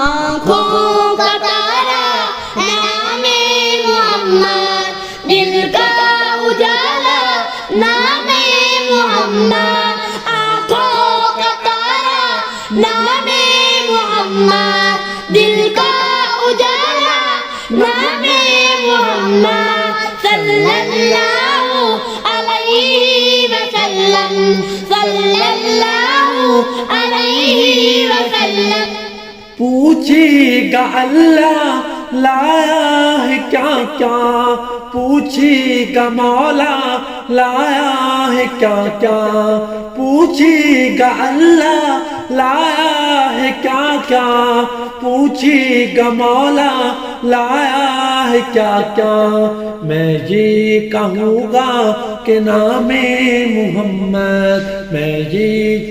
आँखों का तारा नामे मोहम्मद, दिल का उजाला नामे मोहम्मद। आँखों का तारा नामे मोहम्मद, दिल का उजाला नामे मोहम्मद। सल्लल्लाहु अलैहि वसल्लम, सल्लल्लाहु अलैहि वसल्लम। पूछेगा अल्लाह लाया है क्या क्या, पूछेगा मौला लाया है क्या क्या, पूछेगा अल्लाह लाया है क्या क्या, पूछेगा मौला लाया है क्या क्या। मैं ये कहूँगा कि नामे मुहम्मद, मैं ये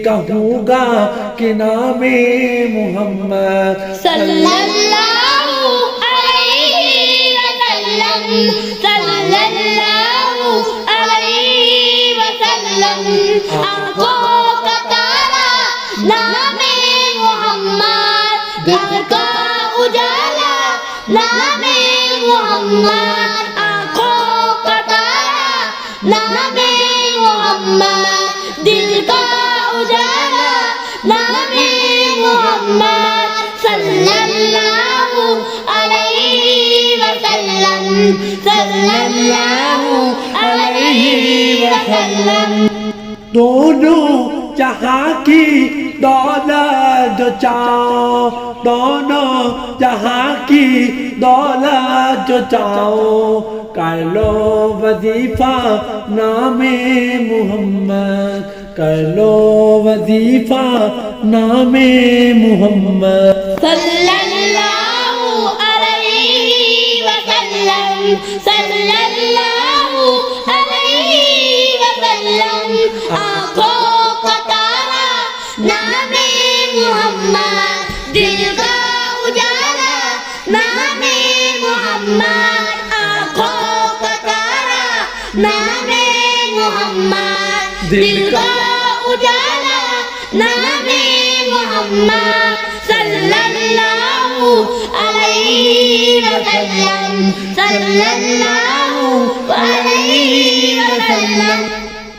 कहूँगा कि नामे मुहम्मद। सल्लल्लाहु अलैहि वसल्लम, सल्लल्लाहु अलैहि वसल्लम। आँखों का तारा नामे मोहम्मद, दिल का उजाला नामे मोहम्मद। आँखों का तारा नामे मोहम्मद, दिल का उजाला नामे मोहम्मद। सल्लल्लाहु अलैहि वसल्लम, सल्लल्लाहु अलैहि वसल्लम। दोनों जहाँ की दौलत जो चाहो, दोनों जहाँ की दौलत जो चाहो, कर लो वजीफा नामे मुहम्मद, कर लो वजीफा नामे मुहम्मद। सल्लल्लाहु अलैहि वसल्लम, सल्लल्लाहु अलैहि वसल्लम। आँखों का तारा नामे मुहम्मद, दिल का उजाला नामे मुहम्मद। आँखों का तारा नामे मुहम्मद, दिल का उजाला नामे मुहम्मद। सल्लल्लाहु अलैहि वसल्लम, सल्लल्लाहु अलैहि वसल्लम।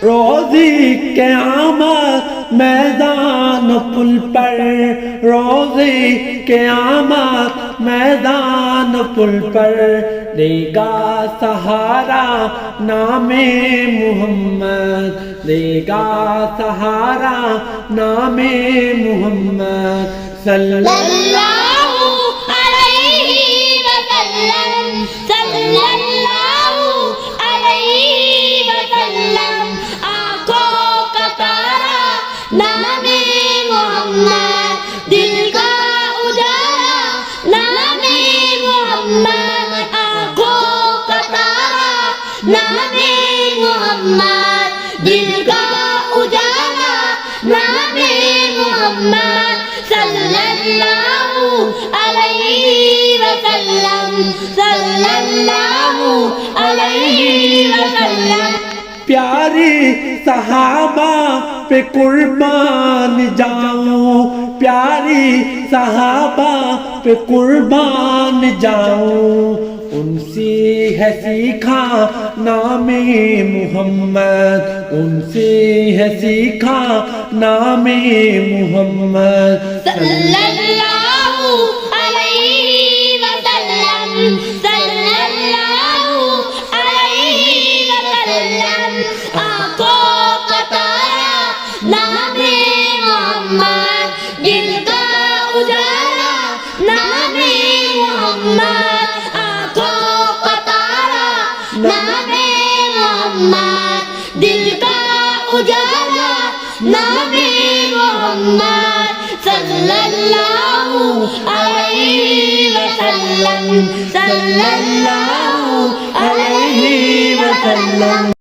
रोज़ी क़यामत मैदान पुल पर, रोज़ी क़यामत मैदान पुल पर, देगा सहारा नामे मुहम्मद, देगा सहारा नामे मुहम्मद। सल्लल्लाहु अलैहि वसल्लम, सल्लल्लाहु अलैहि वसल्लम। आँखों का तारा नामे मोहम्मद, दिल का उजाला नामे मोहम्मद। आँखों का तारा नामे मोहम्मद, दिल का उजाला नामे मोहम्मद। सल्लल्लाहु अलैहि वसल्लम, सल्लल्लाहु अलैहि वसल्लम। प्यारी सहाबा पे कुर्बान जाऊं, प्यारी सहाबा पे कुर्बान जाऊं, उनसे है सीखा नामे मुहम्मद, उनसे है सीखा नामे मुहम्मद। सल्लल्लाहु अलैहि वसल्लम, सल्लल्लाहु अलैहि वसल्लम। आँखों का तारा नामे मोहम्मद, दिल का उजाला नामे मोहम्मद। आँखों का तारा नामे मोहम्मद, दिल का उजाला नामे मोहम्मद। सल्लल्लाहु अलैहि वसल्लम, सल्लल्लाहु अलैहि वसल्लम।